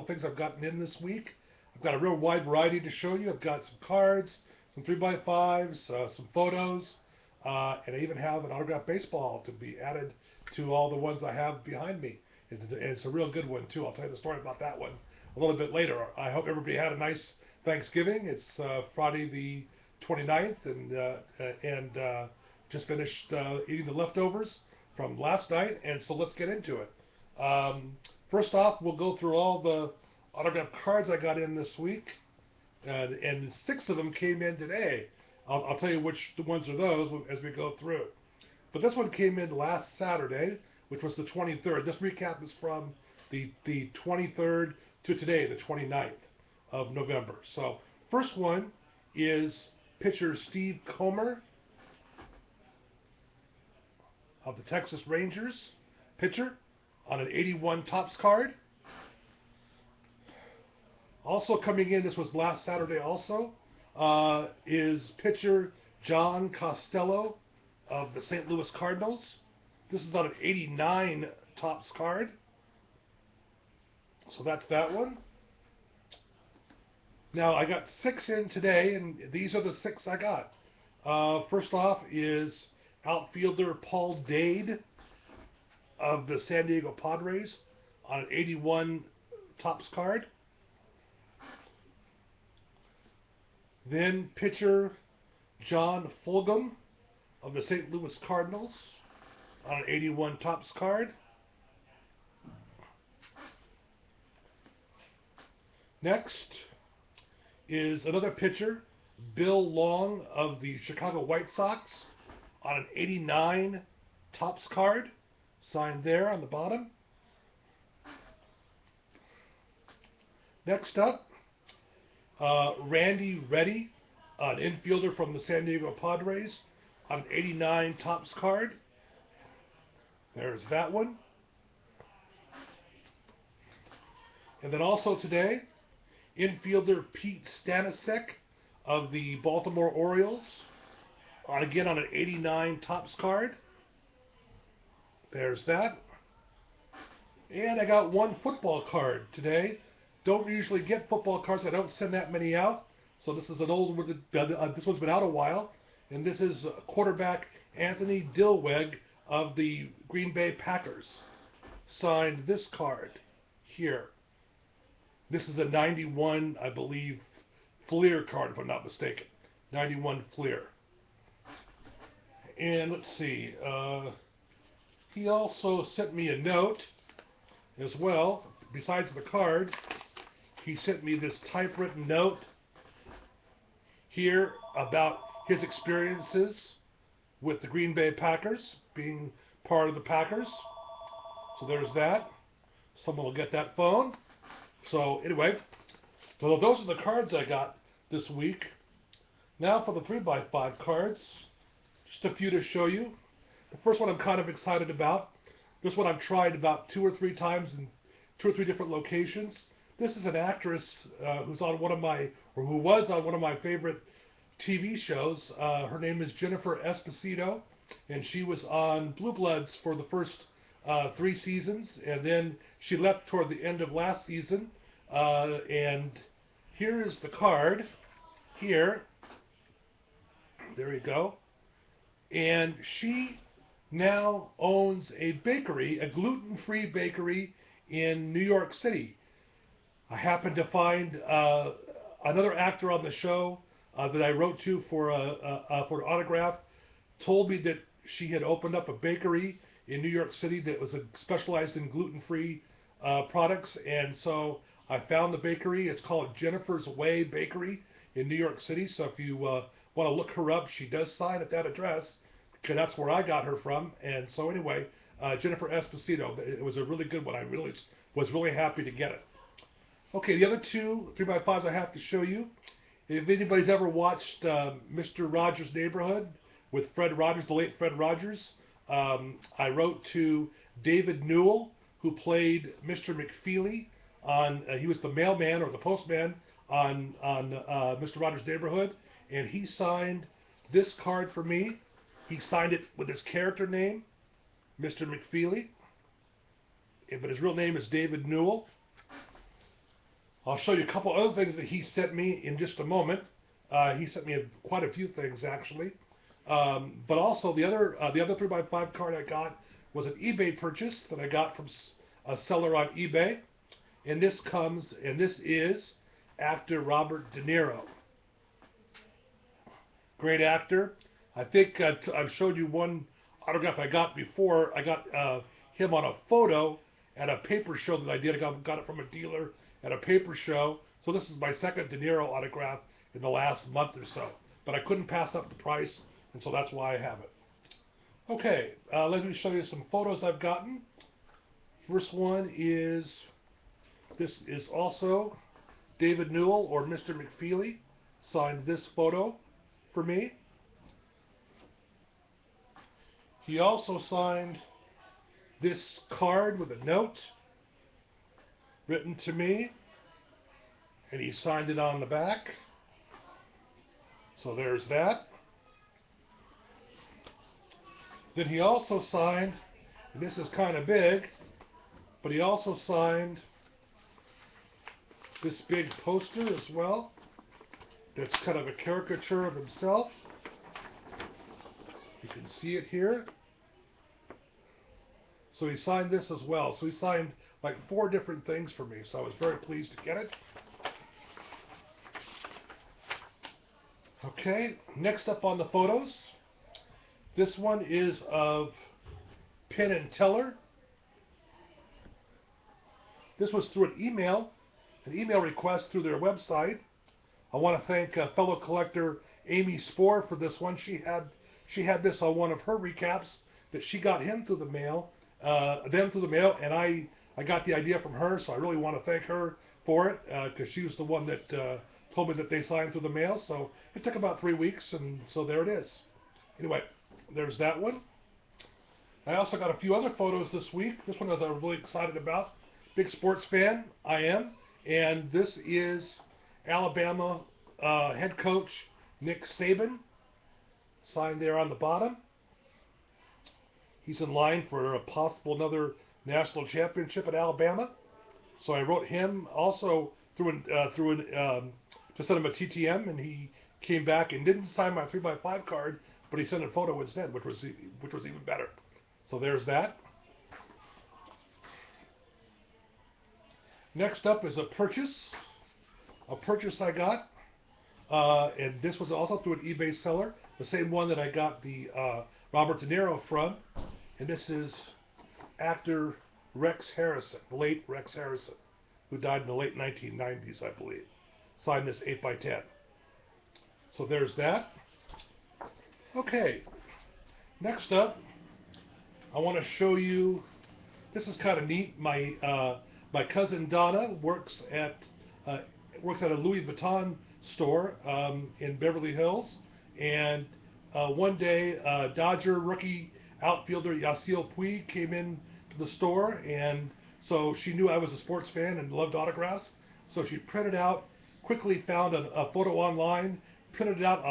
of things I've gotten in this week. I've got a real wide variety to show you. I've got some cards, some 3x5s, some photos, and I even have an autographed baseball to be added to all the ones I have behind me. It's a real good one, too. I'll tell you the story about that one a little bit later. I hope everybody had a nice Thanksgiving. It's Friday the 29th, and just finished eating the leftovers from last night, and so let's get into it. First off, we'll go through all the autographed cards I got in this week, and 6 of them came in today. I'll tell you which the ones are those as we go through. But this one came in last Saturday, which was the 23rd. This recap is from the 23rd to today, the 29th of November. So, first one is pitcher Steve Comer of the Texas Rangers, pitcher, on an 81 Topps card. Also coming in, this was last Saturday also, is pitcher John Costello of the St. Louis Cardinals. This is on an 89 Topps card. So that's that one. Now I got 6 in today, and these are the 6 I got. First off is outfielder Paul Dade of the San Diego Padres on an 81 Topps card. Then pitcher John Fulgham of the St. Louis Cardinals on an 81 Topps card. Next is another pitcher, Bill Long of the Chicago White Sox on an 89 Topps card, signed there on the bottom. Next up, Randy Reddy, an infielder from the San Diego Padres, on an 89 Topps card. There's that one. And then also today, infielder Pete Stanisic of the Baltimore Orioles, again on an 89 Topps card. There's that. And I got one football card today. Don't usually get football cards. I don't send that many out. So this is an old one. This one's been out a while. And this is quarterback Anthony Dilweg of the Green Bay Packers. Signed this card here. This is a 91, I believe, Fleer card, if I'm not mistaken. 91 Fleer. And let's see. He also sent me a note as well. Besides the card, he sent me this typewritten note here about his experiences with the Green Bay Packers, being part of the Packers. So there's that. Someone will get that phone. So anyway, so those are the cards I got this week. Now for the 3x5 cards, just a few to show you. The first one I'm kind of excited about. This one I've tried about 2 or 3 times in 2 or 3 different locations. This is an actress who's on one of my, or who was on one of my favorite TV shows. Her name is Jennifer Esposito, and she was on Blue Bloods for the first 3 seasons, and then she left toward the end of last season. And here is the card. Here. There you go. And she now owns a bakery, a gluten-free bakery in New York City. I happened to find another actor on the show that I wrote to for an autograph, told me that she had opened up a bakery in New York City that was specialized in gluten-free products, and so I found the bakery. It's called Jennifer's Way Bakery in New York City, so if you want to look her up, she does sign at that address, because that's where I got her from. And so anyway, Jennifer Esposito, it was a really good one. I really was really happy to get it. Okay, the other 2 3x5s I have to show you. If anybody's ever watched Mr. Rogers' Neighborhood with Fred Rogers, the late Fred Rogers, I wrote to David Newell, who played Mr. McFeely on, he was the mailman or the postman on Mr. Rogers' Neighborhood, and he signed this card for me. He signed it with his character name, Mr. McFeely, but his real name is David Newell. I'll show you a couple other things that he sent me in just a moment. He sent me quite a few things actually. But also the other 3x5 card I got was an eBay purchase that I got from a seller on eBay. And this is actor Robert De Niro. Great actor. I think I've showed you one autograph I got before. I got him on a photo at a paper show that I did. I got it from a dealer at a paper show. So this is my second De Niro autograph in the last month or so. But I couldn't pass up the price, and so that's why I have it. Okay, let me show you some photos I've gotten. First one is, this is also David Newell, or Mr. McFeely, signed this photo for me. He also signed this card with a note written to me, and he signed it on the back. So there's that. Then he also signed, and this is kind of big, but he also signed this big poster as well. That's kind of a caricature of himself. You can see it here. So he signed this as well. So he signed like 4 different things for me. So I was very pleased to get it. Okay, next up on the photos. This one is of Penn and Teller. This was through an email request through their website. I want to thank fellow collector Amy Spohr for this one. She had this on one of her recaps that she got them through the mail, and I got the idea from her. So I really want to thank her for it because she was the one that told me that they signed through the mail. So it took about 3 weeks, and so there it is. Anyway, there's that one. I also got a few other photos this week. This one I was really excited about. Big sports fan, I am. And this is Alabama head coach Nick Saban, signed there on the bottom. He's in line for a possible another national championship at Alabama. So I wrote him also to send him a TTM, and he came back and didn't sign my 3x5 card, but he sent a photo instead, which was even better. So there's that. Next up is a purchase I got, and this was also through an eBay seller, the same one that I got the Robert De Niro from, and this is actor Rex Harrison, the late Rex Harrison, who died in the late 1990s, I believe. Signed this 8x10. So there's that. Okay, next up, I want to show you, this is kind of neat. My cousin Donna works at a Louis Vuitton store in Beverly Hills, and one day Dodger rookie outfielder Yasiel Puig came in to the store, and so she knew I was a sports fan and loved autographs, so she printed out, quickly found a photo online, printed it out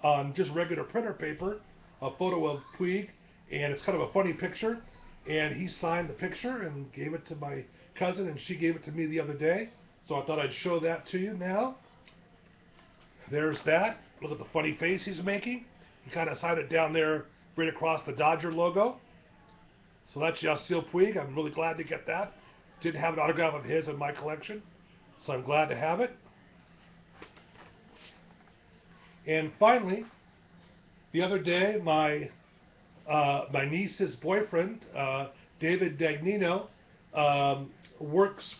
on just regular printer paper, a photo of Puig, and it's kind of a funny picture, and he signed the picture and gave it to my cousin, and she gave it to me the other day, so I thought I'd show that to you now. There's that. Look at the funny face he's making. He kind of signed it down there right across the Dodger logo. So that's Yasiel Puig. I'm really glad to get that. Didn't have an autograph of his in my collection, so I'm glad to have it. And finally, the other day, my niece's boyfriend, David Dagnino, works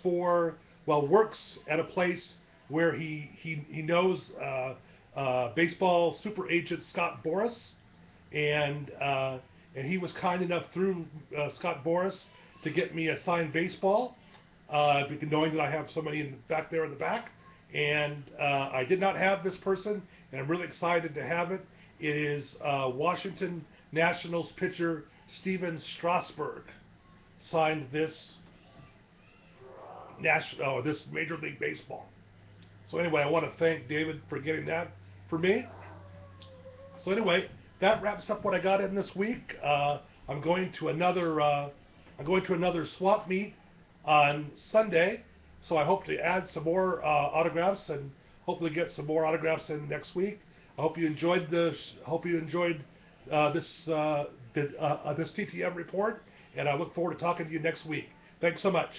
at a place where he knows baseball super agent Scott Boras, and he was kind enough through Scott Boras to get me a signed baseball, knowing that I have somebody back there in the back. And I did not have this person, and I'm really excited to have it. It is Washington Nationals pitcher Steven Strasburg signed this Major League Baseball. So anyway, I want to thank David for getting that for me. So anyway, that wraps up what I got in this week. I'm going to another swap meet on Sunday. So I hope to add some more autographs and hopefully get some more autographs in next week. I hope you enjoyed this. Hope you enjoyed this TTM report, and I look forward to talking to you next week. Thanks so much.